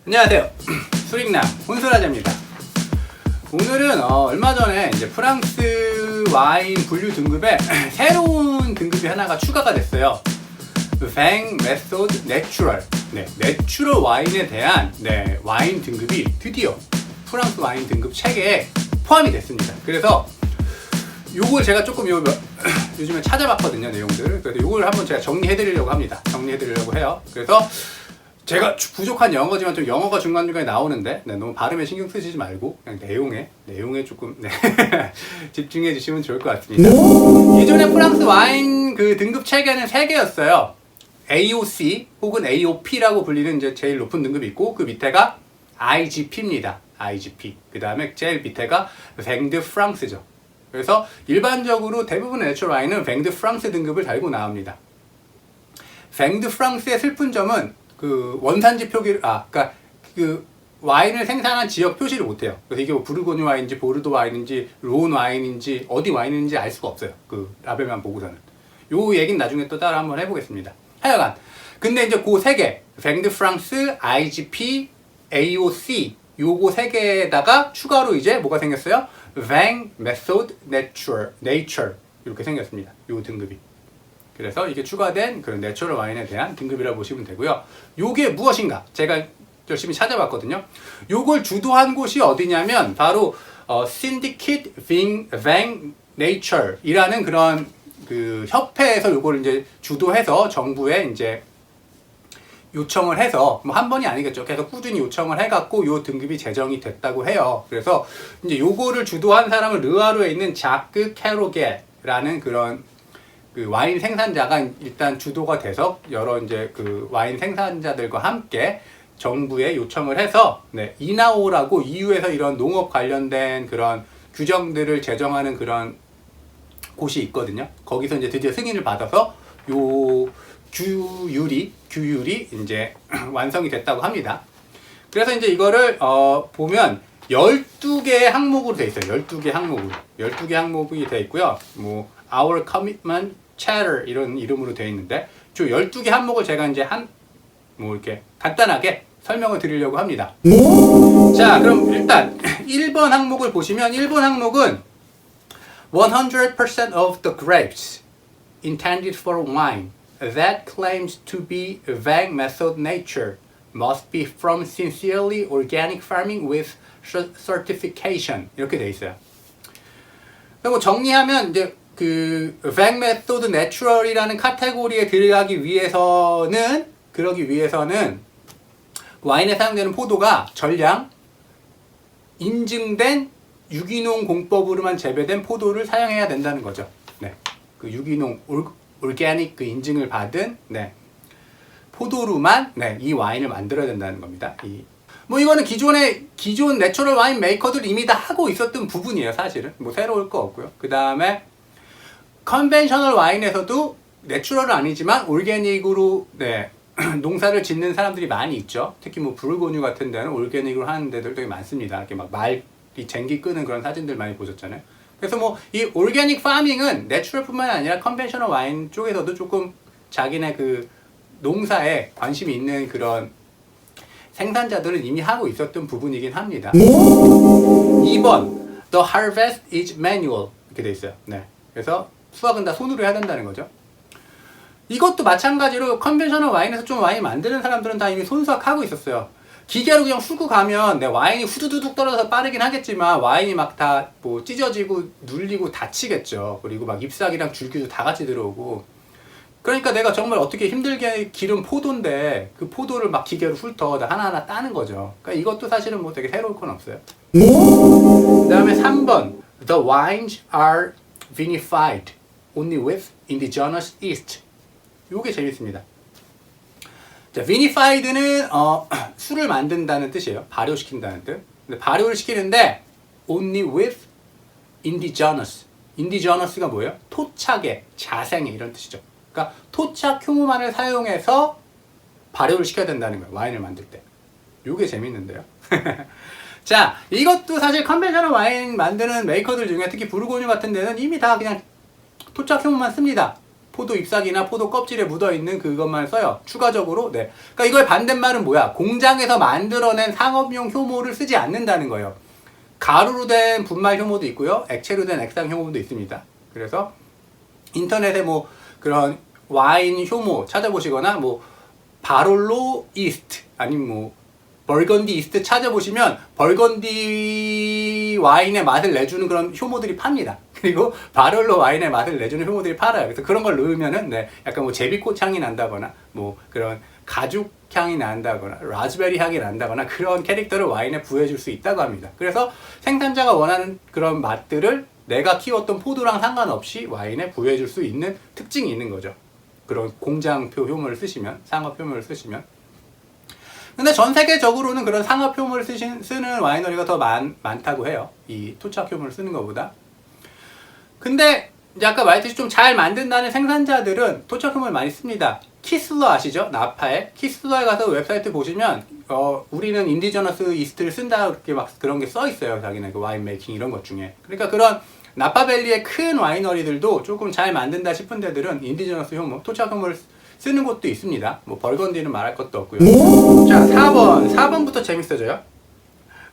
안녕하세요. 수릭남 혼술하자입니다. 오늘은 얼마 전에 이제 프랑스 와인 분류 등급에 새로운 등급이 하나가 추가가 됐어요. Vin Method Natural. 내추럴 와인에 대한 와인 등급이 드디어 프랑스 와인 등급 체계에 포함이 됐습니다. 그래서 요걸 제가 조금 요즘에 찾아봤거든요, 내용들을. 그래서 요걸 한번 제가 정리해드리려고 합니다. 정리해드리려고 해요. 그래서 제가 부족한 영어지만 좀 영어가 중간중간에 나오는데 너무 발음에 신경 쓰시지 말고 그냥 내용에 조금 집중해 주시면 좋을 것 같습니다. 예전에 프랑스 와인 그 등급 체계는 3개였어요. AOC 혹은 AOP라고 불리는 이제 제일 높은 등급이 있고 그 밑에가 IGP입니다. IGP. 그 다음에 제일 밑에가 Vin de France죠. 그래서 일반적으로 대부분의 내추럴 와인은 Vin de France 등급을 달고 나옵니다. Vin de France의 슬픈 점은 그 원산지 표기를 그러니까 그 와인을 생산한 지역 표시를 못해요. 그래서 이게 뭐 부르고뉴 와인인지 보르도 와인인지 론 와인인지 어디 와인인지 알 수가 없어요. 그 라벨만 보고서는. 요 얘기는 나중에 또 따라 한번 해보겠습니다. 하여간 근데 이제 그 3개 Vin de France, IGP, AOC 요거 3개에다가 추가로 이제 뭐가 생겼어요? Vin Method Nature 이렇게 생겼습니다. 요 등급이. 그래서 이게 추가된 그런 내추럴 와인에 대한 등급이라고 보시면 되고요. 요게 무엇인가? 제가 열심히 찾아봤거든요. 요걸 주도한 곳이 어디냐면 바로 Syndicate Vin Nature 이라는 그런 그 협회에서 요걸 이제 주도해서 정부에 이제 요청을 해서 뭐 한 번이 아니겠죠. 계속 꾸준히 요청을 해갖고 요 등급이 제정이 됐다고 해요. 그래서 이제 요거를 주도한 사람은 르와르에 있는 자크 캐로게라는 그런 그 와인 생산자가 일단 주도가 돼서 여러 이제 그 와인 생산자들과 함께 정부에 요청을 해서 이나오라고 EU에서 이런 농업 관련된 그런 규정들을 제정하는 그런 곳이 있거든요. 거기서 이제 드디어 승인을 받아서 요 규율이 이제 완성이 됐다고 합니다. 그래서 이제 이거를 보면 12개의 항목으로 돼 있어요. 12개 항목으로. 12개 항목이 돼 있고요. 뭐 Our Commitment Charter 이런 이름으로 되어 있는데 저 12개 항목을 제가 이제 뭐 이렇게 간단하게 설명을 드리려고 합니다. 자, 그럼 일단 1번 항목을 보시면 1번 항목은 100% of the grapes intended for wine that claims to be Vin Method Nature must be from sincerely organic farming with certification 이렇게 돼 있어요. 그리고 정리하면 이제 그 Vin Method Natural이라는 카테고리에 들어가기 위해서는 와인에 사용되는 포도가 전량 인증된 유기농 공법으로만 재배된 포도를 사용해야 된다는 거죠. 그 유기농 올게닉 그 인증을 받은 포도로만 이 와인을 만들어야 된다는 겁니다. 뭐 이거는 기존 내추럴 와인 메이커들 이미 다 하고 있었던 부분이에요. 사실은 뭐 새로울 거 없고요. 그 다음에 컨벤셔널 와인에서도 내추럴은 아니지만 올게닉으로 농사를 짓는 사람들이 많이 있죠. 특히 뭐 부르고뉴 같은 데는 올게닉으로 하는 데들 되게 많습니다. 이렇게 막 말이 쟁기 끄는 그런 사진들 많이 보셨잖아요. 그래서 뭐 이 올게닉 파밍은 내추럴뿐만 아니라 컨벤셔널 와인 쪽에서도 조금 자기네 그 농사에 관심이 있는 그런 생산자들은 이미 하고 있었던 부분이긴 합니다. 2번 The harvest is manual 이렇게 돼 있어요. 그래서 수확은 다 손으로 해야 된다는 거죠. 이것도 마찬가지로 컨벤셔널 와인에서 좀 와인 만드는 사람들은 다 이미 손수확하고 있었어요. 기계로 그냥 훑고 가면 와인이 후두두둑 떨어져서 빠르긴 하겠지만 와인이 막 다 뭐 찢어지고 눌리고 다치겠죠. 그리고 막 잎사귀랑 줄기도 다 같이 들어오고. 그러니까 내가 정말 어떻게 힘들게 기른 포도인데 그 포도를 막 기계로 훑어 하나하나 따는 거죠. 그러니까 이것도 사실은 뭐 되게 새로울 건 없어요. 그 다음에 3번 The wines are vinified only with indigenous yeast. 요게 재밌습니다. 자, vinified는 술을 만든다는 뜻이에요. 발효시킨다는 뜻. 근데 발효를 시키는데 only with indigenous. indigenous가 뭐예요? 토착의, 자생의 이런 뜻이죠. 그러니까 토착 효모만을 사용해서 발효를 시켜야 된다는 거예요. 와인을 만들 때. 요게 재밌는데요. 자, 이것도 사실 컨벤셔널 와인 만드는 메이커들 중에 특히 부르고뉴 같은 데는 이미 다 그냥 토착 효모만 씁니다. 포도 잎사귀나 포도 껍질에 묻어있는 그것만 써요. 추가적으로. 네. 그러니까 이거의 반대말은 뭐야? 공장에서 만들어낸 상업용 효모를 쓰지 않는다는 거예요. 가루로 된 분말 효모도 있고요. 액체로 된 액상 효모도 있습니다. 그래서 인터넷에 뭐 그런 와인 효모 찾아보시거나 뭐 바롤로 이스트 아니면 뭐 벌건디 이스트 찾아보시면 벌건디 와인의 맛을 내주는 그런 효모들이 팝니다. 그리고 바롤로 와인의 맛을 내주는 효모들이 팔아요. 그래서 그런 걸 넣으면은 네, 약간 뭐 제비꽃 향이 난다거나 뭐 그런 가죽 향이 난다거나 라즈베리 향이 난다거나 그런 캐릭터를 와인에 부여해줄 수 있다고 합니다. 그래서 생산자가 원하는 그런 맛들을 내가 키웠던 포도랑 상관없이 와인에 부여해줄 수 있는 특징이 있는 거죠. 그런 공장표 효모를 쓰시면, 상업 효모를 쓰시면. 근데 전 세계적으로는 그런 상업 효모를 쓰는 와이너리가 더 많다고 해요. 이 토착 효모를 쓰는 것보다. 근데 이제 아까 말했듯이 좀 잘 만든다는 생산자들은 토착 효모를 많이 씁니다. 키슬러 아시죠? 나파에. 키슬러에 가서 웹사이트 보시면 우리는 인디저너스 이스트를 쓴다 그렇게 막 그런 게 써 있어요. 자기네 그 와인 메이킹 이런 것 중에. 그러니까 그런 나파밸리의 큰 와이너리들도 조금 잘 만든다 싶은 데들은 인디저너스 효모, 토착 효모를 쓰는 곳도 있습니다. 뭐 벌건디는 말할 것도 없고요. 자, 4번부터 재밌어져요.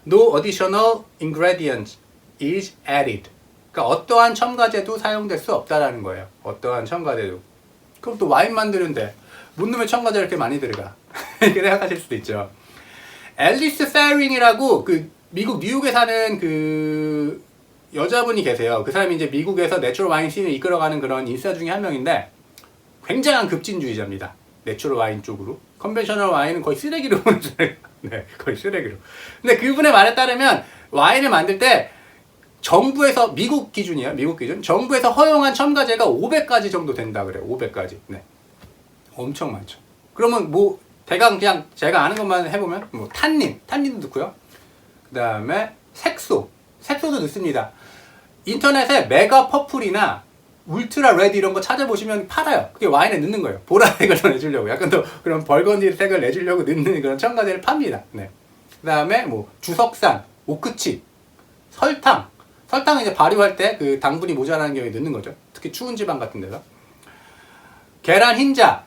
No additional ingredient is added. 그러니까 어떠한 첨가제도 사용될 수 없다라는 거예요. 어떠한 첨가제도. 그럼 또 와인 만드는데 뭔 놈의 첨가제 이렇게 많이 들어가? 이렇게 생각하실 수도 있죠. 앨리스 페링이라고 그 미국 뉴욕에 사는 그 여자분이 계세요. 그 사람이 이제 미국에서 내추럴 와인 씬을 이끌어가는 그런 인싸 중에 한 명인데 굉장한 급진주의자입니다. 내추럴 와인 쪽으로. 컨벤셔널 와인은 거의 쓰레기로 보는 네, 거의 쓰레기로. 근데 그분의 말에 따르면 와인을 만들 때 정부에서 미국 기준이에요. 미국 기준. 정부에서 허용한 첨가제가 500가지 정도 된다 그래요. 500가지. 네. 엄청 많죠. 그러면 뭐 대강 그냥 제가 아는 것만 해보면 뭐 탄닌도 넣고요. 그다음에 색소도 넣습니다. 인터넷에 메가 퍼플이나 울트라 레드 이런 거 찾아보시면 팔아요. 그게 와인에 넣는 거예요. 보라색을 더 내주려고. 약간 더 그런 벌건디 색을 내주려고 넣는 그런 첨가제를 팝니다. 네. 그 다음에 뭐 주석산, 오크칩, 설탕은 이제 발효할 때 그 당분이 모자라는 경우에 넣는 거죠. 특히 추운 지방 같은 데서. 계란 흰자,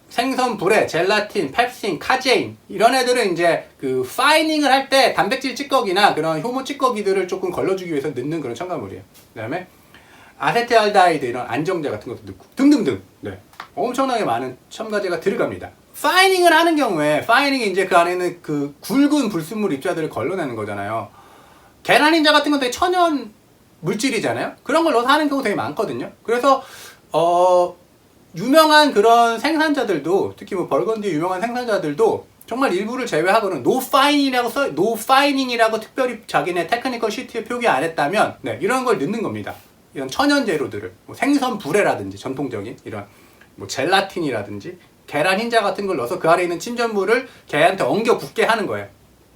생선 불에, 젤라틴, 펩신, 카제인 이런 애들은 이제 그 파이닝을 할 때 단백질 찌꺼기나 그런 효모 찌꺼기들을 조금 걸러주기 위해서 넣는 그런 첨가물이에요. 그 다음에 아세트알데히드 이런 안정제 같은 것도 넣고 등등등. 네. 엄청나게 많은 첨가제가 들어갑니다. 파이닝을 하는 경우에 파이닝이 이제 그 안에는 그 굵은 불순물 입자들을 걸러내는 거잖아요. 계란 흰자 같은 건 되게 천연 물질이잖아요. 그런 걸 넣어서 하는 경우 되게 많거든요. 그래서 유명한 그런 생산자들도 특히 뭐 벌건디 유명한 생산자들도 정말 일부를 제외하고는 노 파이닝이라고 특별히 자기네 테크니컬 시트에 표기 안 했다면 네, 이런 걸 넣는 겁니다. 이런 천연 재료들을 뭐 생선 불에라든지 전통적인 이런 뭐 젤라틴이라든지 계란 흰자 같은 걸 넣어서 그 안에 있는 침전물을 개한테 엉겨 붙게 하는 거예요.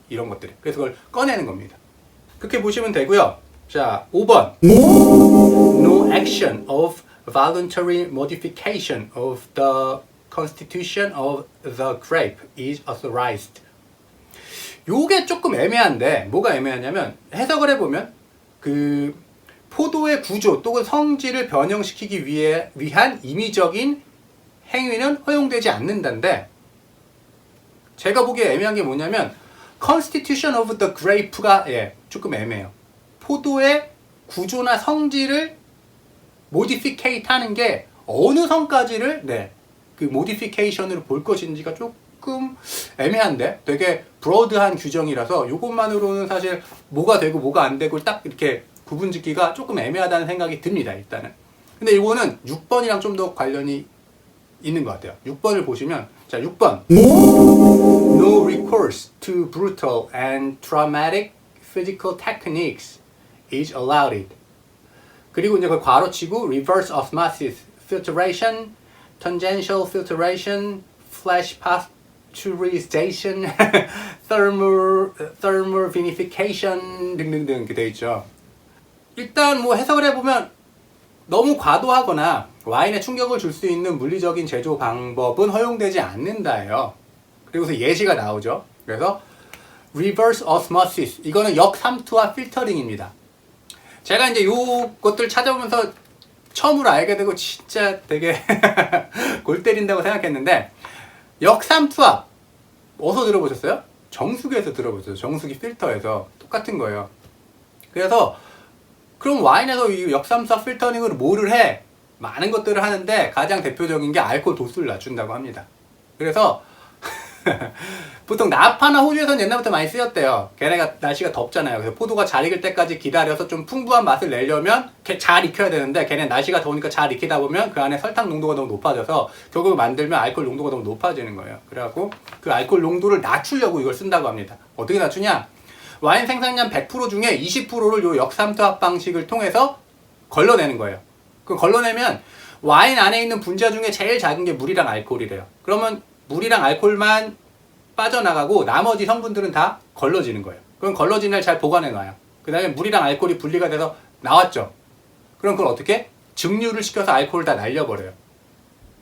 이런 것들을. 그래서 그걸 꺼내는 겁니다. 그렇게 보시면 되고요. 자, 5번. No action of voluntary modification of the constitution of the grape is authorized. 요게 조금 애매한데 뭐가 애매하냐면 해석을 해보면 그 포도의 구조 또는 성질을 변형시키기 위한 임의적인 행위는 허용되지 않는다인데 제가 보기에 애매한 게 뭐냐면 constitution of the grape가 조금 애매해요. 포도의 구조나 성질을 modificate 하는 게 어느 선까지를 그 modification으로 볼 것인지가 조금 애매한데 되게 브로드한 규정이라서 이것만으로는 사실 뭐가 되고 뭐가 안 되고 딱 이렇게 구분 짓기가 조금 애매하다는 생각이 듭니다. 일단은. 근데 이거는 6번이랑 좀 더 관련이 있는 것 같아요. 6번을 보시면 자 6번 No recourse to brutal and traumatic physical techniques is allowed. 그리고 이제 그걸 괄호치고 reverse osmosis, filtration, tangential filtration, flash pasteurization, thermal vinification 등등등 이렇게 되어 있죠. 일단 뭐 해석을 해보면 너무 과도하거나 와인에 충격을 줄 수 있는 물리적인 제조 방법은 허용되지 않는다예요. 그리고서 예시가 나오죠. 그래서 reverse osmosis 이거는 역삼투압 필터링입니다. 제가 이제 요것들 찾아보면서 처음으로 알게 되고 진짜 되게 골 때린다고 생각했는데, 역삼투압 어디서 들어보셨어요? 정수기에서 들어보셨어요. 정수기 필터에서. 똑같은 거예요. 그래서 그럼 와인에서 이 역삼투압 필터링을 뭐를 해? 많은 것들을 하는데 가장 대표적인 게 알코올 도수를 낮춘다고 합니다. 그래서 보통 나파나 호주에서는 옛날부터 많이 쓰였대요. 걔네가 날씨가 덥잖아요. 그래서 포도가 잘 익을 때까지 기다려서 좀 풍부한 맛을 내려면 잘 익혀야 되는데, 걔네 날씨가 더우니까 잘 익히다 보면 그 안에 설탕 농도가 너무 높아져서 결국 만들면 알코올 농도가 너무 높아지는 거예요. 그래갖고 그 알코올 농도를 낮추려고 이걸 쓴다고 합니다. 어떻게 낮추냐? 와인 생산량 100% 중에 20%를 요 역삼투압 방식을 통해서 걸러내는 거예요. 그 걸러내면 와인 안에 있는 분자 중에 제일 작은 게 물이랑 알코올이래요. 그러면 물이랑 알코올만 빠져나가고 나머지 성분들은 다 걸러지는 거예요. 그럼 걸러진 날 잘 보관해 놔요. 그 다음에 물이랑 알코올이 분리가 돼서 나왔죠. 그럼 그걸 어떻게? 증류를 시켜서 알코올을 다 날려버려요.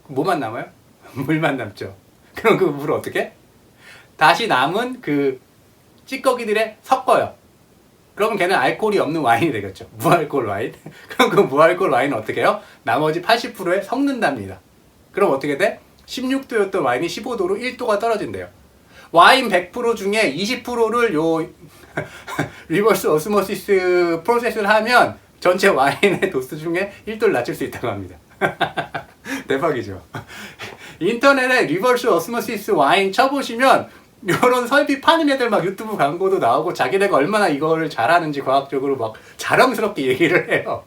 뭐만 남아요? 물만 남죠. 그럼 그 물을 어떻게? 다시 남은 그 찌꺼기들에 섞어요. 그러면 걔는 알코올이 없는 와인이 되겠죠. 무알코올 와인. 그럼 그 무알코올 와인은 어떻게 해요? 나머지 80%에 섞는답니다. 그럼 어떻게 돼? 16도였던 와인이 15도로 1도가 떨어진대요. 와인 100% 중에 20%를 요 리버스 오스모시스 프로세스를 하면 전체 와인의 도수 중에 1도를 낮출 수 있다고 합니다. 대박이죠. 인터넷에 리버스 오스모시스 와인 쳐보시면 이런 설비 파는 애들 막 유튜브 광고도 나오고 자기네가 얼마나 이거를 잘하는지 과학적으로 막 자랑스럽게 얘기를 해요.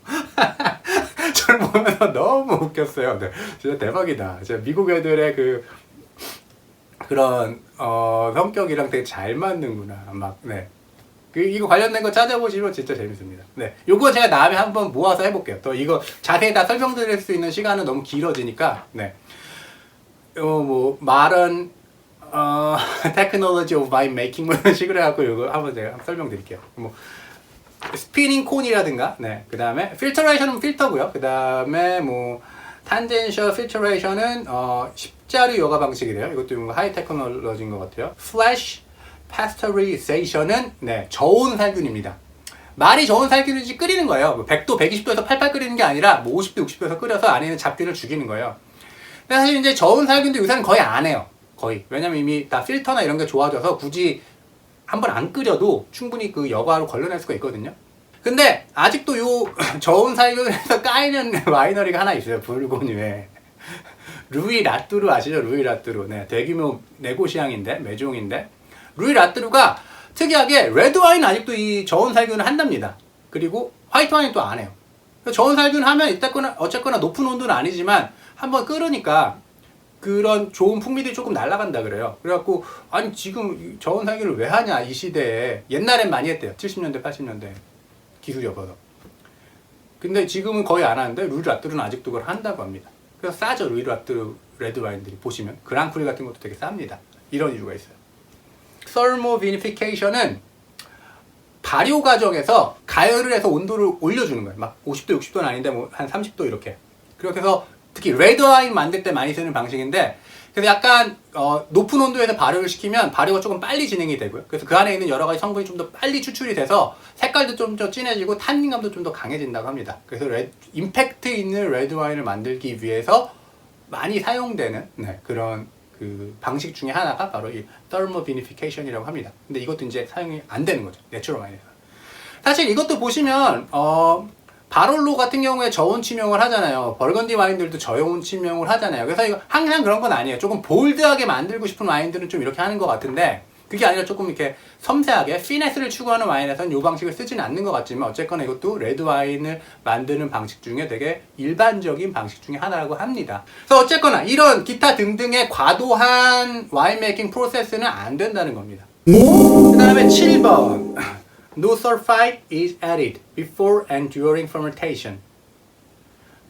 저를 보면서 너무 웃겼어요. 네, 진짜 대박이다. 진짜 미국 애들의 그런 성격이랑 되게 잘 맞는구나. 막 네. 이거 관련된 거 찾아보시면 진짜 재밌습니다. 네, 요거 제가 다음에 한번 모아서 해볼게요. 또 이거 자세히 다 설명드릴 수 있는 시간은 너무 길어지니까. 네. 뭐 말은 테크놀로지 오브 와인 메이킹 뭐 이런 식으로 해갖고 이거 한번 제가 설명드릴게요. 뭐 스피닝 콘이라든가, 네, 그 다음에 필터레이션은 필터고요. 그 다음에 뭐 탄젠셜 필터레이션은 십자류 여과 방식이래요. 이것도 뭔가 하이 테크놀로지인 것 같아요. 플래시 파스터리제이션은 네, 저온 살균입니다. 말이 저온 살균이지 끓이는 거예요. 100도, 120도에서 팔팔 끓이는 게 아니라 뭐 50도, 60도에서 끓여서 안에 있는 잡균을 죽이는 거예요. 근데 사실 이제 저온 살균도 요새는 거의 안 해요. 거의. 왜냐면 이미 다 필터나 이런 게 좋아져서 굳이 한번 안 끓여도 충분히 그 여과로 걸러낼 수가 있거든요. 근데 아직도 요 저온 살균에서 까이는 와이너리가 하나 있어요. 불고뉴에. 루이 라뚜루 아시죠? 루이 라뚜루. 네, 대규모 네고시앙인데, 메종인데. 루이 라뚜루가 특이하게 레드 와인 아직도 이 저온 살균을 한답니다. 그리고 화이트 와인 또 안 해요. 저온 살균 하면 어쨌거나 높은 온도는 아니지만 한번 끓으니까 그런 좋은 풍미들이 조금 날아간다 그래요. 그래갖고 아니 지금 저온 살균을 왜 하냐 이 시대에. 옛날엔 많이 했대요. 70년대 80년대 기술이 없어서. 근데 지금은 거의 안 하는데 루이 라뚜루는 아직도 그걸 한다고 합니다. 그래서 싸죠. 루이 라뚜루 레드 와인들이 보시면 그랑크리 같은 것도 되게 쌉니다. 이런 이유가 있어요. Thermovitrification은 발효 과정에서 가열을 해서 온도를 올려주는 거예요. 막 50도 60도는 아닌데 뭐 한 30도 이렇게. 그렇게 해서 특히 레드 와인 만들 때 많이 쓰는 방식인데, 그래서 약간 높은 온도에서 발효를 시키면 발효가 조금 빨리 진행이 되고요. 그래서 그 안에 있는 여러 가지 성분이 좀 더 빨리 추출이 돼서 색깔도 좀 더 진해지고 탄닌감도 좀 더 강해진다고 합니다. 그래서 임팩트 있는 레드 와인을 만들기 위해서 많이 사용되는 그런 그 방식 중에 하나가 바로 이 thermovinification이라고 합니다. 근데 이것도 이제 사용이 안 되는 거죠. 내추럴 와인에서. 사실 이것도 보시면 바롤로 같은 경우에 저온 치명을 하잖아요. 벌건디 와인들도 저온 치명을 하잖아요. 그래서 이거 항상 그런 건 아니에요. 조금 볼드하게 만들고 싶은 와인들은 좀 이렇게 하는 것 같은데, 그게 아니라 조금 이렇게 섬세하게 피네스를 추구하는 와인에서는 이 방식을 쓰지는 않는 것 같지만 어쨌거나 이것도 레드 와인을 만드는 방식 중에 되게 일반적인 방식 중에 하나라고 합니다. 그래서 어쨌거나 이런 기타 등등의 과도한 와인 메이킹 프로세스는 안 된다는 겁니다. 그 다음에 7번 No sulfite is added before and during fermentation.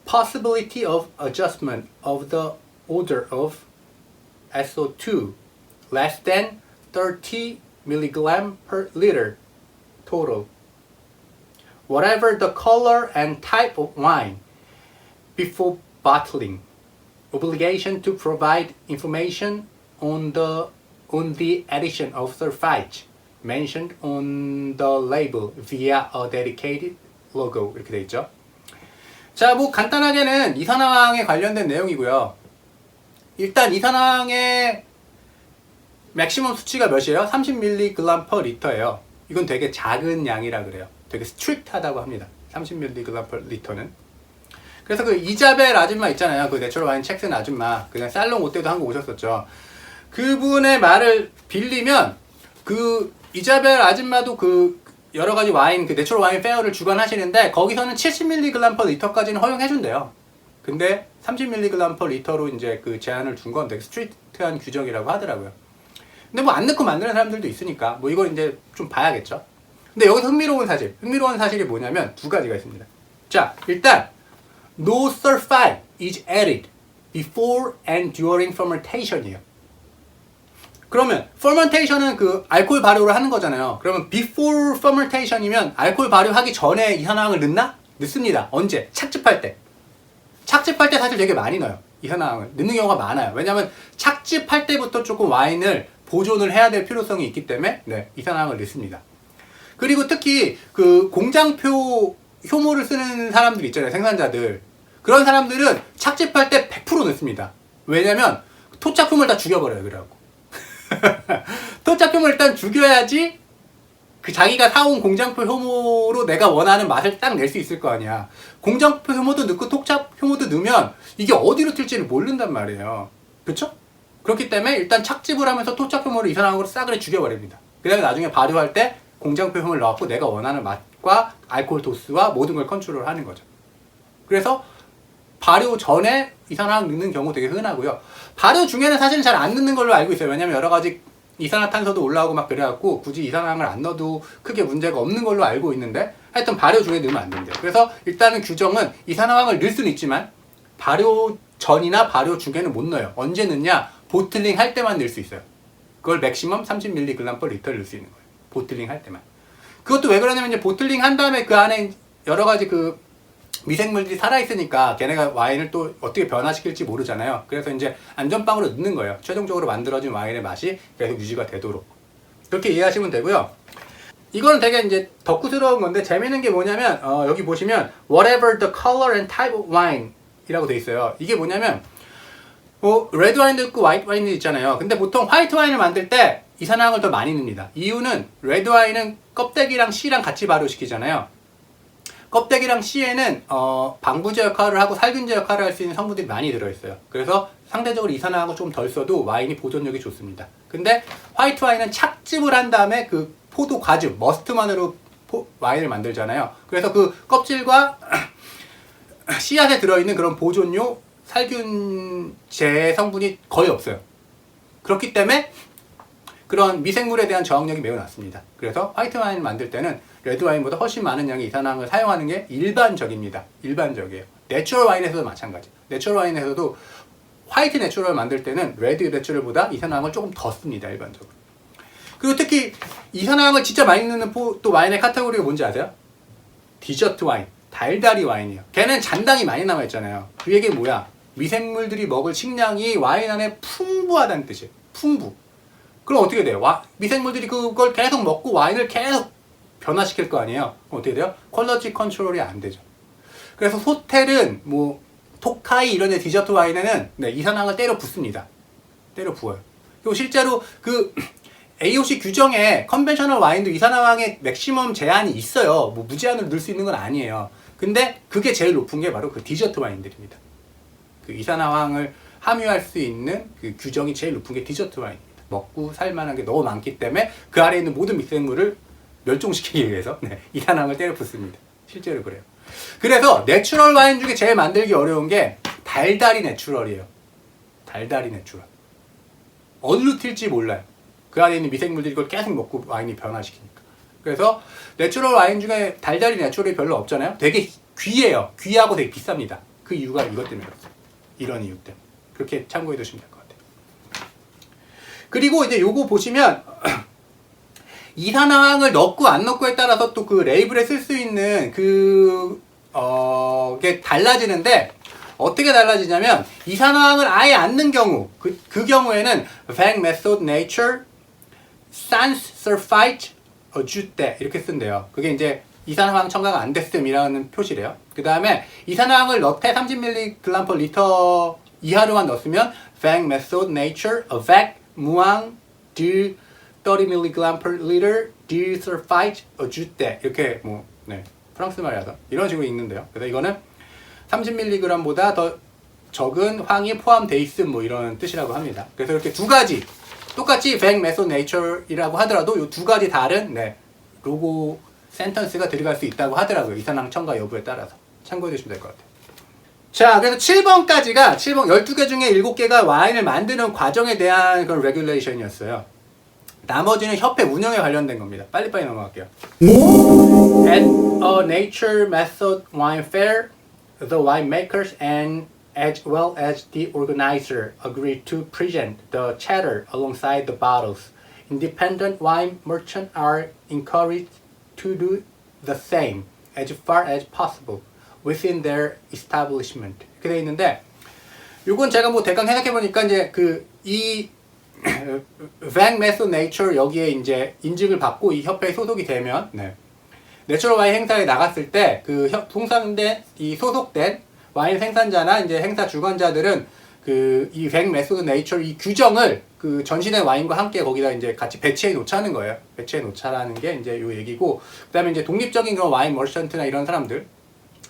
Possibility of adjustment of the odor of SO2 less than 30 mg per liter total. Whatever the color and type of wine before bottling. Obligation to provide information on the addition of sulfite mentioned on the label via a dedicated logo. 이렇게 돼 있죠. 자, 뭐 간단하게는 이산화황에 관련된 내용이고요. 일단 이산화황의 맥시멈 수치가 몇이에요? 30mg/L예요. 이건 되게 작은 양이라 그래요. 되게 스트릭트하다고 합니다. 30mg/L는. 그래서 그 이자벨 아줌마 있잖아요. 그 내추럴 와인 책 쓴 아줌마. 그냥 살롱 옷때도 한국 오셨었죠. 그분의 말을 빌리면 그 이자벨 아줌마도 그 여러 가지 와인, 그 내추럴 와인 페어를 주관하시는데 거기서는 70mg/L까지는 허용해준대요. 근데 30mg/L로 이제 그 제한을 준 건 되게 스트릭트한 규정이라고 하더라고요. 근데 뭐 안 넣고 만드는 사람들도 있으니까 뭐 이걸 이제 좀 봐야겠죠. 근데 여기서 흥미로운 사실이 뭐냐면 두 가지가 있습니다. 자, 일단 no sulfite is added before and during fermentation이에요. 그러면 fermentation은 그 알코올 발효를 하는 거잖아요. 그러면 before fermentation이면 알코올 발효하기 전에 이산화황을 넣나? 넣습니다. 언제? 착즙할 때. 착즙할 때 사실 되게 많이 넣어요. 이산화황을 넣는 경우가 많아요. 왜냐하면 착즙할 때부터 조금 와인을 보존을 해야 될 필요성이 있기 때문에 네, 이산화황을 넣습니다. 그리고 특히 그 공장표 효모를 쓰는 사람들 있잖아요. 생산자들. 그런 사람들은 착즙할 때 100% 넣습니다. 왜냐면 토착효모를 다 죽여버려요. 그래갖고. 토착효모를 일단 죽여야지 그 자기가 사온 공장표 효모로 내가 원하는 맛을 딱 낼 수 있을 거 아니야. 공장표 효모도 넣고 토착효모도 넣으면 이게 어디로 튈지를 모른단 말이에요. 그쵸? 그렇기 때문에 일단 착즙을 하면서 토착효모를 이산화황으로 싸그리 죽여버립니다. 그 다음에 나중에 발효할 때 공장표 효모를 넣고 내가 원하는 맛과 알코올 도수와 모든 걸 컨트롤 하는 거죠. 그래서 발효 전에 이산화황 넣는 경우 되게 흔하고요. 발효 중에는 사실은 잘 안 넣는 걸로 알고 있어요. 왜냐면 여러 가지 이산화탄소도 올라오고 막 그래갖고 굳이 이산화황을 안 넣어도 크게 문제가 없는 걸로 알고 있는데 하여튼 발효 중에 넣으면 안 된대요. 그래서 일단은 규정은 이산화황을 넣을 수는 있지만 발효 전이나 발효 중에는 못 넣어요. 언제 넣냐? 보틀링 할 때만 넣을 수 있어요. 그걸 맥시멈 30mg/L 넣을 수 있는 거예요. 보틀링 할 때만. 그것도 왜 그러냐면 이제 보틀링 한 다음에 그 안에 여러 가지 그 미생물들이 살아있으니까 걔네가 와인을 또 어떻게 변화시킬지 모르잖아요. 그래서 이제 안전빵으로 넣는 거예요. 최종적으로 만들어진 와인의 맛이 계속 유지가 되도록. 그렇게 이해하시면 되고요. 이거는 되게 이제 덕후스러운 건데 재밌는 게 뭐냐면 여기 보시면 whatever the color and type of wine 이라고 돼 있어요. 이게 뭐냐면 레드 와인도 있고 화이트 와인도 있잖아요. 근데 보통 화이트 와인을 만들 때 이산화황을 더 많이 넣습니다. 이유는 레드 와인은 껍데기랑 씨랑 같이 발효시키잖아요. 껍데기랑 씨에는 방부제 역할을 하고 살균제 역할을 할 수 있는 성분들이 많이 들어있어요. 그래서 상대적으로 이산화황을 좀 덜 써도 와인이 보존력이 좋습니다. 근데 화이트 와인은 착즙을 한 다음에 그 포도 과즙, 머스트만으로 와인을 만들잖아요. 그래서 그 껍질과 씨앗에 들어있는 그런 보존료, 살균제 성분이 거의 없어요. 그렇기 때문에 그런 미생물에 대한 저항력이 매우 낮습니다. 그래서 화이트 와인을 만들 때는 레드 와인보다 훨씬 많은 양의 이산화황을 사용하는 게 일반적입니다. 일반적이에요. 내추럴 와인에서도 마찬가지. 내추럴 와인에서도 화이트 내추럴 만들 때는 레드 내추럴보다 이산화황을 조금 더 씁니다. 일반적으로. 그리고 특히 이산화황을 진짜 많이 넣는 또 와인의 카테고리가 뭔지 아세요? 디저트 와인, 달달이 와인이에요. 걔는 잔당이 많이 남아있잖아요. 그 얘기는 뭐야? 미생물들이 먹을 식량이 와인 안에 풍부하다는 뜻이에요. 풍부. 그럼 어떻게 돼요? 미생물들이 그걸 계속 먹고 와인을 계속 변화시킬 거 아니에요? 그럼 어떻게 돼요? 퀄러티 컨트롤이 안 되죠. 그래서 소텔은 뭐 토카이 이런 데 디저트 와인에는 네, 이산화황을 때려 붓습니다. 때려 부어요. 그리고 실제로 그 AOC 규정에 컨벤셔널 와인도 이산화황의 맥시멈 제한이 있어요. 뭐 무제한으로 넣을 수 있는 건 아니에요. 근데 그게 제일 높은 게 바로 그 디저트 와인들입니다. 그 이산화황을 함유할 수 있는 그 규정이 제일 높은 게 디저트 와인입니다. 먹고 살만한 게 너무 많기 때문에 그 아래에 있는 모든 미생물을 멸종시키기 위해서 네, 이산화황을 때려 붓습니다. 실제로 그래요. 그래서 내추럴 와인 중에 제일 만들기 어려운 게 달달이 내추럴이에요. 달달이 내추럴. 어디로 튈지 몰라요. 그 안에 있는 미생물들이 이걸 계속 먹고 와인이 변화시키니까. 그래서 내추럴 와인 중에 달달이 내추럴이 별로 없잖아요. 되게 귀해요. 귀하고 되게 비쌉니다. 그 이유가 이것 때문에 그렇습니다. 이런 이유 때문에. 그렇게 참고해 두시면 될 것 같아요. 그리고 이제 요거 보시면 이산화황을 넣고 안 넣고에 따라서 또 그 레이블에 쓸 수 있는 게 달라지는데 어떻게 달라지냐면 이산화황을 아예 안 넣은 경우 그 경우에는 Vang Method Nature Sans Sulfite Ajoute 이렇게 쓴대요. 그게 이제 이산화황 첨가가 안 됐음이라는 표시래요. 그 다음에 이산화황을 넣되 30mg/L 이하로만 넣었으면 Vang method nature avec muang de 30mg/L de sulfite ajouté 이렇게 뭐 네, 프랑스 말이라서 이런 식으로 읽는데요. 그래서 이거는 30mg보다 더 적은 황이 포함되어 있음 뭐 이런 뜻이라고 합니다. 그래서 이렇게 두 가지 똑같이 Vang method nature이라고 하더라도 이 두 가지 다른 네, 로고 센턴스가 들어갈 수 있다고 하더라고요. 이산화황 첨가 여부에 따라서 참고해 주시면 될 것 같아요. 자, 그래서 7번까지가 7번 12개 중에 7개가 와인을 만드는 과정에 대한 그런 레귤레이션이었어요. 나머지는 협회 운영에 관련된 겁니다. 빨리빨리 넘어갈게요. At a nature method wine fair, the winemakers and as well as the organizer agreed to present the chatter alongside the bottles. Independent wine merchants are encouraged to do the same as far as possible within their establishment. 이렇게 되어 있는데, 요건 제가 뭐 대강 생각해보니까 이제 이 Vang method nature 여기에 이제 인증을 받고 이 협회에 소속이 되면, 네. 내추럴 와인 행사에 나갔을 때 통상된 이 소속된 와인 생산자나 이제 행사 주관자들은 이 Vang method nature 이 규정을 전시된 와인과 함께 거기다 이제 같이 배치해 놓자는 거예요. 배치해 놓자라는 게 이제 요 얘기고, 그 다음에 이제 독립적인 그런 와인 머천트나 이런 사람들,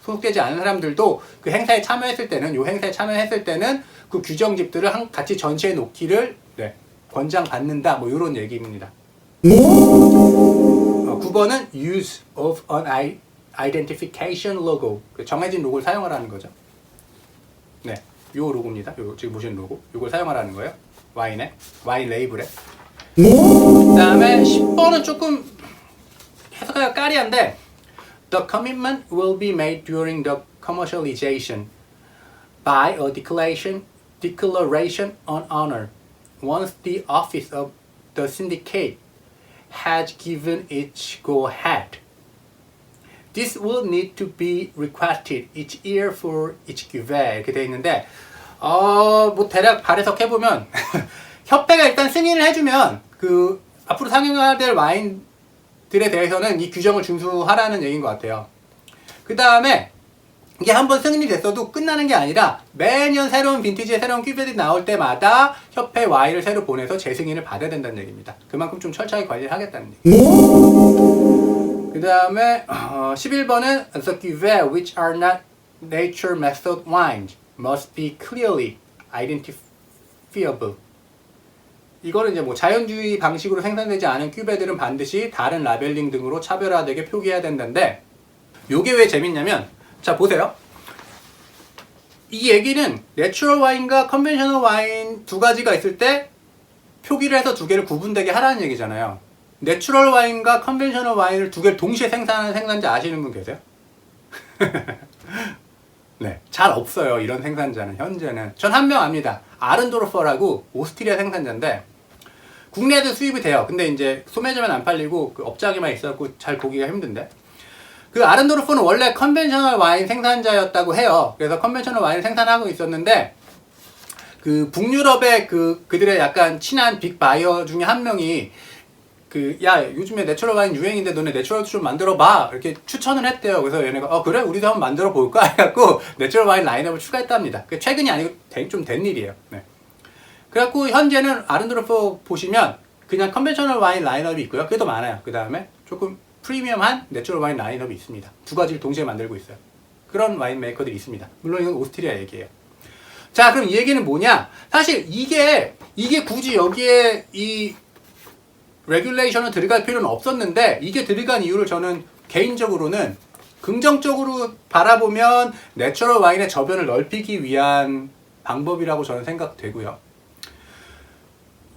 소속되지 않은 사람들도 그 행사에 참여했을 때는, 요 행사에 참여했을 때는 그 규정집들을 같이 전시해 놓기를 네, 권장받는다. 뭐 요런 얘기입니다. 9번은 use of an identification logo. 정해진 로고를 사용하라는 거죠. 네. 요 로고입니다. 요 지금 보시는 로고. 요걸 사용하라는 거예요. 와인 레이블에. 그 다음에 10번은 조금 해석하기가 까리한데, The commitment will be made during the commercialization by a declaration on honor once the office of the syndicate has given its go-ahead. This will need to be requested each year for each cuvée. 이렇게 되어 있는데, 뭐 대략 발해석해보면 협회가 일단 승인을 해주면 앞으로 상용화될 될 와인들에 대해서는 이 규정을 준수하라는 얘기인 것 같아요. 그 다음에 이게 한번 승인이 됐어도 끝나는 게 아니라 매년 새로운 빈티지의 새로운 큐베들이 나올 때마다 협회 와인을 새로 보내서 재승인을 받아야 된다는 얘기입니다. 그만큼 좀 철저하게 관리를 하겠다는 얘기. 그 다음에 11번은 The cuvées which are not nature method wines must be clearly identifiable. 이거는 이제 뭐 자연주의 방식으로 생산되지 않은 큐베들은 반드시 다른 라벨링 등으로 차별화되게 표기해야 된다는데, 요게 왜 재밌냐면, 자 보세요. 이 얘기는 내추럴 와인과 컨벤셔널 와인 두 가지가 있을 때 표기를 해서 두 개를 구분되게 하라는 얘기잖아요. 내추럴 와인과 컨벤셔널 와인을 두 개를 동시에 생산하는 생산자 아시는 분 계세요? 네, 잘 없어요. 이런 생산자는 현재는. 전 한 명 압니다. 아른도르퍼라고 오스트리아 생산자인데 국내에도 수입이 돼요. 근데 이제 소매점엔 안 팔리고 업장에만 있어갖고 잘 보기가 힘든데, 아른도르퍼는 원래 컨벤셔널 와인 생산자였다고 해요. 그래서 컨벤셔널 와인을 생산하고 있었는데, 북유럽의 그들의 약간 친한 빅 바이어 중에 한 명이 야, 요즘에 내추럴 와인 유행인데 너네 내추럴 좀 만들어봐. 이렇게 추천을 했대요. 그래서 얘네가, 그래? 우리도 한번 만들어 볼까? 해갖고, 내추럴 와인 라인업을 추가했답니다. 최근이 아니고 좀 된 일이에요. 네. 그래갖고, 현재는 아른도르퍼 보시면, 그냥 컨벤셔널 와인 라인업이 있고요. 그게 더 많아요. 그 다음에 조금 프리미엄한 내추럴 와인 라인업이 있습니다. 두 가지를 동시에 만들고 있어요. 그런 와인 메이커들이 있습니다. 물론 이건 오스트리아 얘기예요. 자, 그럼 이 얘기는 뭐냐? 사실 이게 굳이 여기에 이 레귤레이션은 들어갈 필요는 없었는데, 이게 들어간 이유를 저는 개인적으로는 긍정적으로 바라보면 내추럴 와인의 저변을 넓히기 위한 방법이라고 저는 생각되고요.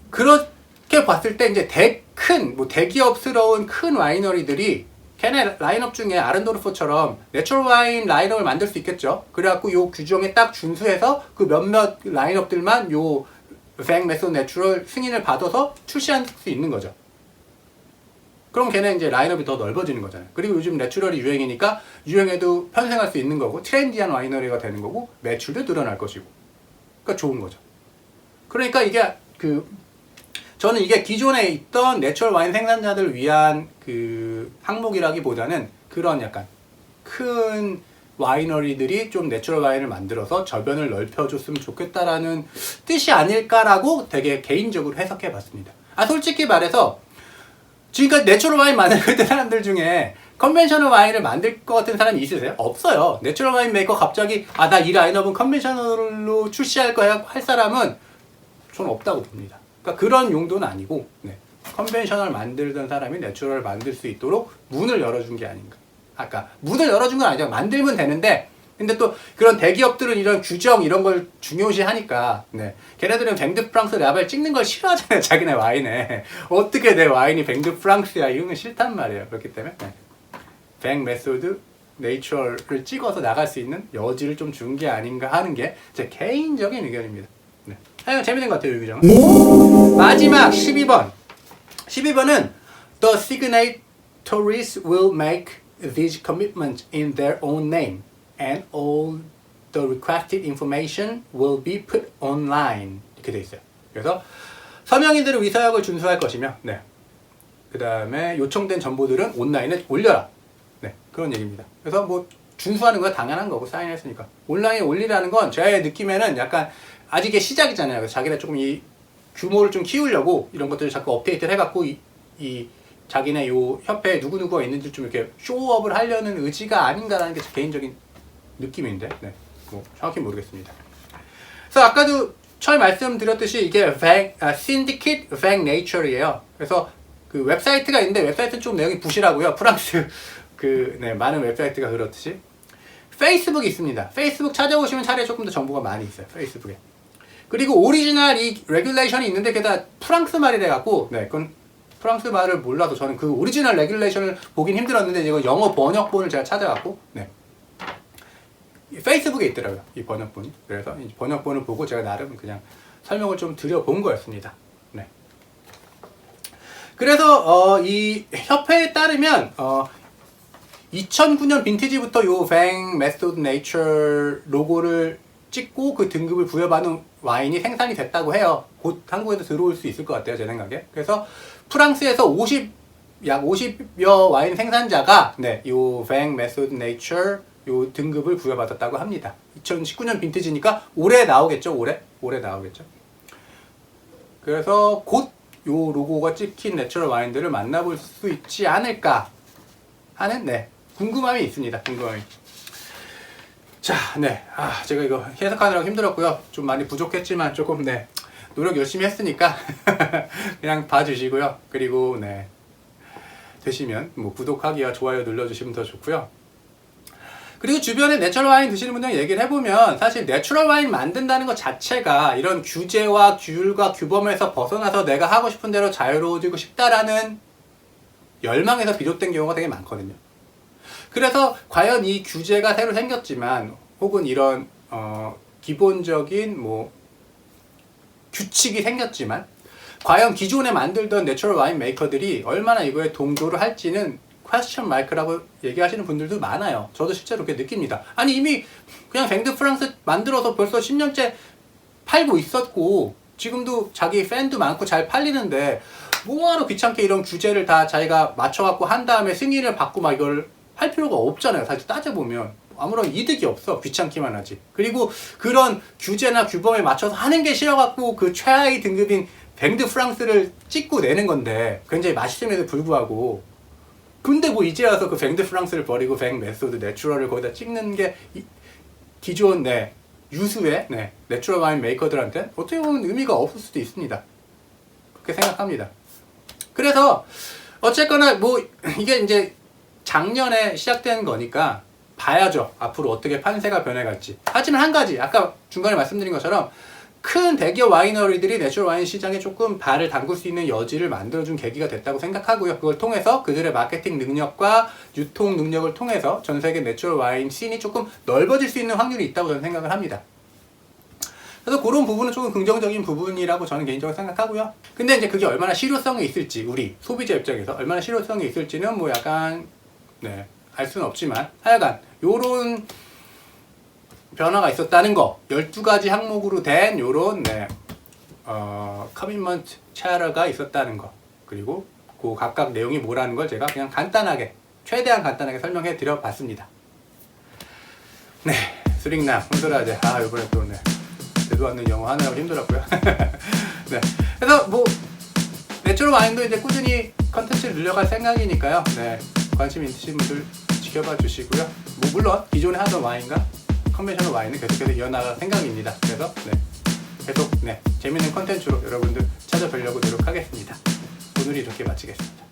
그렇게 봤을 때 이제 대기업스러운 큰 와이너리들이 걔네 라인업 중에 아른도르퍼처럼 내추럴 와인 라인업을 만들 수 있겠죠. 그래갖고 요 규정에 딱 준수해서 몇몇 라인업들만 요 Vang method natural 승인을 받아서 출시할 수 있는 거죠. 그럼 걔네 이제 라인업이 더 넓어지는 거잖아요. 그리고 요즘 내추럴이 유행이니까 유행에도 편승할 수 있는 거고, 트렌디한 와이너리가 되는 거고, 매출도 늘어날 것이고. 그러니까 좋은 거죠. 그러니까 이게 저는 이게 기존에 있던 내추럴 와인 생산자들을 위한 항목이라기보다는 그런 약간 큰 와이너리들이 좀 내추럴 와인을 만들어서 저변을 넓혀줬으면 좋겠다라는 뜻이 아닐까라고 되게 개인적으로 해석해 봤습니다. 솔직히 말해서 지금까지 내추럴 와인 만들 사람들 중에 컨벤셔널 와인을 만들 것 같은 사람이 있으세요? 없어요. 내추럴 와인 메이커 갑자기 나 이 라인업은 컨벤셔널로 출시할 거야 할 사람은 저는 없다고 봅니다. 그러니까 그런 용도는 아니고 컨벤셔널 만들던 사람이 내추럴을 만들 수 있도록 문을 열어준 게 아닌가. 아까 문을 열어준 건 아니죠. 만들면 되는데 근데 또 그런 대기업들은 이런 규정 이런 걸 중요시 하니까 걔네들은 뱅드 프랑스 라벨 찍는 걸 싫어하잖아요. 자기네 와인에 어떻게 내 와인이 뱅드 프랑스야 이런 건 싫단 말이에요. 그렇기 때문에 뱅 메소드 네이처를 찍어서 나갈 수 있는 여지를 좀 준 게 아닌가 하는 게 제 개인적인 의견입니다. 재밌는 것 같아요, 이 규정은. 마지막 12번 12번은 The signatories will make these commitments in their own name and all the requested information will be put online. 이렇게 돼 있어요. 그래서 서명인들은 위서약을 준수할 것이며 그 다음에 요청된 정보들은 온라인에 올려라. 그런 얘기입니다. 그래서 뭐 준수하는 거 당연한 거고 사인했으니까 온라인에 올리라는 건 제 느낌에는 약간 아직 이게 시작이잖아요. 그래서 자기네 조금 이 규모를 좀 키우려고 이런 것들을 자꾸 업데이트를 해갖고 이 자기네 요 협회에 누구누구가 있는지 좀 이렇게 쇼업을 하려는 의지가 아닌가라는 게 제 개인적인 느낌인데 뭐 정확히 모르겠습니다. 그래서 아까도 처음에 말씀드렸듯이 이게 Syndicate Bank Nature이에요. 그래서 그 웹사이트가 있는데 웹사이트는 좀 내용이 부실하고요. 프랑스 많은 웹사이트가 그렇듯이 페이스북이 있습니다. 페이스북 찾아보시면 차라리 조금 더 정보가 많이 있어요. 페이스북에. 그리고 오리지널 이 레귤레이션이 있는데 그게 다 프랑스 말이 돼갖고 그건 프랑스 말을 몰라도 저는 그 오리지널 레귤레이션을 보긴 힘들었는데 이거 영어 번역본을 제가 찾아갖고 페이스북에 있더라고요. 이 번역본이. 그래서 이 번역본을 보고 제가 나름 그냥 설명을 좀 드려본 거였습니다. 그래서 이 협회에 따르면 2009년 빈티지부터 요 뱅 메소드 네이처 로고를 찍고 그 등급을 부여받은 와인이 생산이 됐다고 해요. 곧 한국에도 들어올 수 있을 것 같아요, 제 생각에. 그래서 프랑스에서 약 50여 와인 생산자가 요 뱅 메소드 네이처 요 등급을 부여받았다고 합니다. 2019년 빈티지니까 올해 나오겠죠, 올해 나오겠죠. 그래서 곧 요 로고가 찍힌 내추럴 와인들을 만나볼 수 있지 않을까 하는 궁금함이 있습니다. 궁금함이. 자, 제가 이거 해석하느라고 힘들었고요. 좀 많이 부족했지만 조금 노력 열심히 했으니까 그냥 봐주시고요. 그리고 되시면 뭐 구독하기와 좋아요 눌러주시면 더 좋고요. 그리고 주변에 내추럴 와인 드시는 분들 얘기를 해보면 사실 내추럴 와인 만든다는 것 자체가 이런 규제와 규율과 규범에서 벗어나서 내가 하고 싶은 대로 자유로워지고 싶다라는 열망에서 비롯된 경우가 되게 많거든요. 그래서 과연 이 규제가 새로 생겼지만 혹은 이런 기본적인 뭐 규칙이 생겼지만 과연 기존에 만들던 내추럴 와인 메이커들이 얼마나 이거에 동조를 할지는 퀘스천 마이크라고 얘기하시는 분들도 많아요. 저도 실제로 그렇게 느낍니다. 아니 이미 그냥 뱅드 프랑스 만들어서 벌써 10년째 팔고 있었고 지금도 자기 팬도 많고 잘 팔리는데 뭐하러 귀찮게 이런 규제를 다 자기가 맞춰갖고 한 다음에 승인을 받고 막 이걸 할 필요가 없잖아요. 사실 따져보면 아무런 이득이 없어. 귀찮기만 하지. 그리고 그런 규제나 규범에 맞춰서 하는 게 싫어갖고 그 최하위 등급인 뱅드 프랑스를 찍고 내는 건데 굉장히 맛있음에도 불구하고 근데 뭐 이제 와서 그 뱅드 프랑스를 버리고 뱅 메소드 내추럴을 거기다 찍는 게 기존 유수의 내추럴 와인 메이커들한테 어떻게 보면 의미가 없을 수도 있습니다. 그렇게 생각합니다. 그래서 어쨌거나 뭐 이게 이제 작년에 시작된 거니까 봐야죠. 앞으로 어떻게 판세가 변해갈지. 하지만 한 가지 아까 중간에 말씀드린 것처럼 큰 대기업 와이너리들이 내추럴 와인 시장에 조금 발을 담글 수 있는 여지를 만들어준 계기가 됐다고 생각하고요. 그걸 통해서 그들의 마케팅 능력과 유통 능력을 통해서 전 세계 내추럴 와인 씬이 조금 넓어질 수 있는 확률이 있다고 저는 생각을 합니다. 그래서 그런 부분은 조금 긍정적인 부분이라고 저는 개인적으로 생각하고요. 근데 이제 그게 얼마나 실효성이 있을지 우리 소비자 입장에서 얼마나 실효성이 있을지는 뭐 약간 알 수는 없지만 하여간 요런 변화가 있었다는 거 12가지 항목으로 된 요런 커밋먼트 차트가 있었다는 거 그리고 그 각각 내용이 뭐라는 걸 제가 그냥 간단하게 최대한 간단하게 설명해 드려 봤습니다. 네, 수릭남, 혼술하제. 이번에 또 네, 대도 않는 영어 하느라고 힘들었고요. 네, 그래서 뭐 내추럴 와인도 이제 꾸준히 컨텐츠를 늘려갈 생각이니까요. 네, 관심 있으신 분들 지켜봐 주시고요. 뭐 물론 기존에 하던 와인과 컨벤셔널 와인은 계속해서 이어나갈 생각입니다. 그래서 네, 계속 네, 재밌는 컨텐츠로 여러분들 찾아뵈려고 노력하겠습니다. 오늘 이렇게 마치겠습니다.